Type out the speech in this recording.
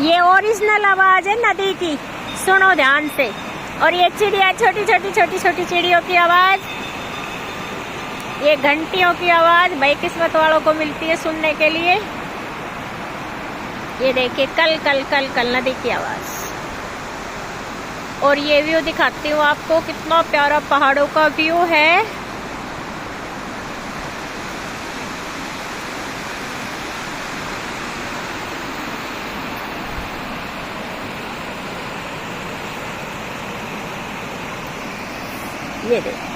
ये ओरिजिनल आवाज है नदी की, सुनो ध्यान से। और ये चिड़िया, छोटी छोटी छोटी छोटी चिड़ियों की आवाज, ये घंटियों की आवाज भाई किस्मत वालों को मिलती है सुनने के लिए। ये देखिए कल कल कल कल नदी की आवाज। और ये व्यू दिखाती हूँ आपको, कितना प्यारा पहाड़ों का व्यू है। ये देखिए